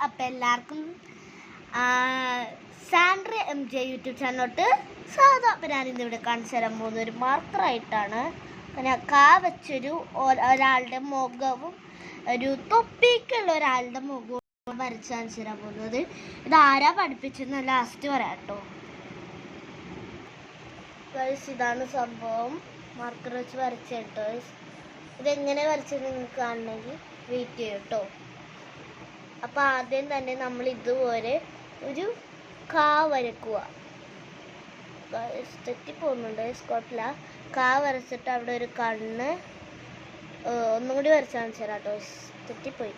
അപ്പം എല്ലാവർക്കും Sandra MJ YouTube ചാനലോട്ട് സാധാ. അപ്പം ഞാനിന്നിവിടെ കാണിച്ചു തരാൻ പോകുന്ന ഒരു മാർക്കറായിട്ടാണ്. പിന്നെ വെച്ചൊരു ഒരാളുടെ മുഖവും ഒരു തൊപ്പിക്കുള്ള ഒരാളുടെ മുഖവും വരച്ച് കാണിച്ചു തരാൻ പോകുന്നത്. ഇതാരാ പഠിപ്പിച്ചെന്ന് ലാസ്റ്റ് പറയാം കേട്ടോ. ഇതാണ് സംഭവം. മാർക്കർ വെച്ച് വരച്ച കേട്ടോ. ഇതെങ്ങനെ വരച്ചത് നിങ്ങൾക്ക് കാണണമെങ്കിൽ വെയിറ്റ് ചെയ്യും കേട്ടോ. അപ്പം ആദ്യം തന്നെ നമ്മൾ ഇതുപോലെ ഒരു വരക്കുക. തെറ്റിപ്പോകുന്നുണ്ട്, സ്കോട്ടില. വരച്ചിട്ട് അവിടെ ഒരു കണ്ണ് ഒന്നും കൂടി വരച്ച് കാണിച്ചു തരാം കേട്ടോ. തെറ്റിപ്പോയി.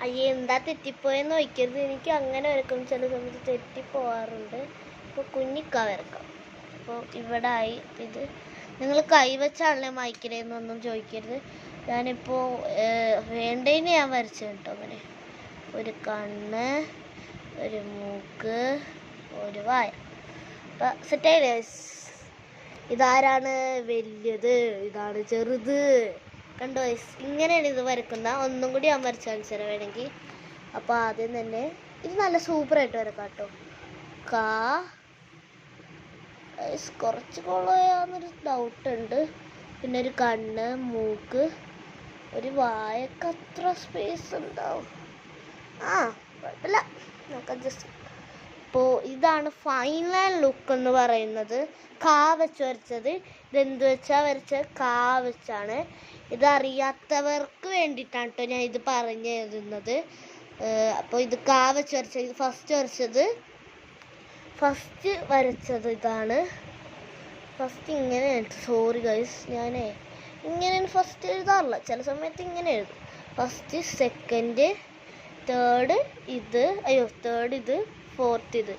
അയ്യേ, എന്താ തെറ്റിപ്പോയെന്ന് ചോദിക്കരുത്. എനിക്ക് അങ്ങനെ വരക്കും ചില സമയത്ത് തെറ്റിപ്പോവാറുണ്ട്. ഇപ്പോൾ കുഞ്ഞിക്ക വരക്കാം. അപ്പോൾ ഇവിടെ ആയി. ഇത് നിങ്ങൾ കൈവച്ചാണല്ലേ മായ്ക്കണേന്നൊന്നും ചോദിക്കരുത്. ഞാനിപ്പോൾ വേണ്ടതിന് ഞാൻ വരച്ചു കേട്ടോ. അങ്ങനെ ഒരു കണ്ണ്, ഒരു മൂക്ക്, ഒരു വായ. അപ്പം സെറ്റായില്ലേ? ഇതാരാണ് വലിയത്, ഇതാണ് ചെറുത്. കണ്ടോ? ഇങ്ങനെയാണ് ഇത് വരക്കുന്ന. ഒന്നും കൂടി ഞാൻ വരച്ച് കാണിച്ചു തരാം വേണമെങ്കിൽ. അപ്പോൾ ആദ്യം തന്നെ ഇത് നല്ല സൂപ്പറായിട്ട് വരക്കാം കേട്ടോ. കുറച്ച് കൊള്ളയാന്നൊരു ഡൗട്ടുണ്ട്. പിന്നെ ഒരു കണ്ണ്, മൂക്ക്, ഒരു വായക്ക് അത്ര സ്പേസ് ഉണ്ടാവും. കുഴപ്പമില്ല, നമുക്ക് അഡ്ജസ്റ്റ്. അപ്പോൾ ഇതാണ് ഫൈനൽ ലുക്ക് എന്ന് പറയുന്നത്. വെച്ച് വരച്ചത്. ഇതെന്ത് വെച്ചാൽ വരച്ചത്? വെച്ചാണ്. ഇതറിയാത്തവർക്ക് വേണ്ടിയിട്ടാണ് കേട്ടോ ഞാൻ ഇത് പറഞ്ഞു തരുന്നത്. അപ്പോൾ ഇത് വെച്ച് വരച്ചത്. ഇത് ഫസ്റ്റ് വരച്ചത് ഇതാണ്. ഫസ്റ്റ് ഇങ്ങനെയാണ്. സോറി ഗൈസ്, ഞാനേ ഇങ്ങനെയാണ് ഫസ്റ്റ് എഴുതാറില്ല. ചില സമയത്ത് ഇങ്ങനെ എഴുതും. ഫസ്റ്റ്, സെക്കൻഡ്, തേർഡ് ഇത്, ഫോർത്ത് ഇത്.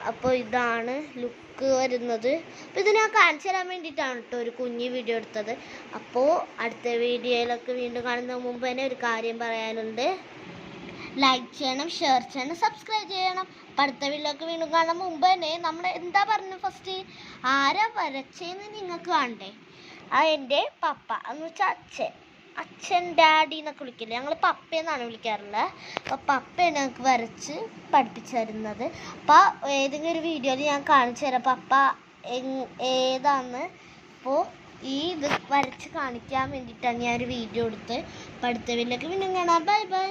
അപ്പോൾ ഇതാണ് ലുക്ക് വരുന്നത്. അപ്പോൾ ഇത് ഞാൻ കാണിച്ചു തരാൻ വേണ്ടിയിട്ടാണ് കേട്ടോ ഒരു കുഞ്ഞി വീഡിയോ എടുത്തത്. അപ്പോൾ അടുത്ത വീഡിയോയിലൊക്കെ വീണ്ടും കാണുന്നതിന് മുമ്പ് തന്നെ ഒരു കാര്യം പറയാനുണ്ട്. ലൈക്ക് ചെയ്യണം, ഷെയർ ചെയ്യണം, സബ്സ്ക്രൈബ് ചെയ്യണം. അപ്പം അടുത്ത വീഡിയോയിലൊക്കെ വീണ്ടും കാണുന്ന മുമ്പ് തന്നെ നമ്മൾ എന്താ പറഞ്ഞത്? ഫസ്റ്റ് ആരാ വരച്ചതെന്ന് നിങ്ങൾക്ക് കാണണ്ടേ? എൻ്റെ പപ്പ എന്ന് വെച്ചാൽ അച്ഛൻ ഡാഡി എന്നൊക്കെ വിളിക്കില്ലേ, ഞങ്ങൾ പപ്പയെന്നാണ് വിളിക്കാറുള്ളത്. അപ്പോൾ പപ്പയാണ് ഞങ്ങൾക്ക് വരച്ച് പഠിപ്പിച്ചു തരുന്നത്. അപ്പോൾ ഏതെങ്കിലും ഒരു വീഡിയോയിൽ ഞാൻ കാണിച്ചു തരാം പപ്പ ഏതാന്ന്. അപ്പോൾ ഇത് വരച്ച് കാണിക്കാൻ വേണ്ടിയിട്ടാണ് ഞാൻ ഒരു വീഡിയോ എടുത്ത്. അപ്പോൾ അടുത്ത വീഡിയോയിലേക്ക് വീണ്ടും കാണാം. Bye bye.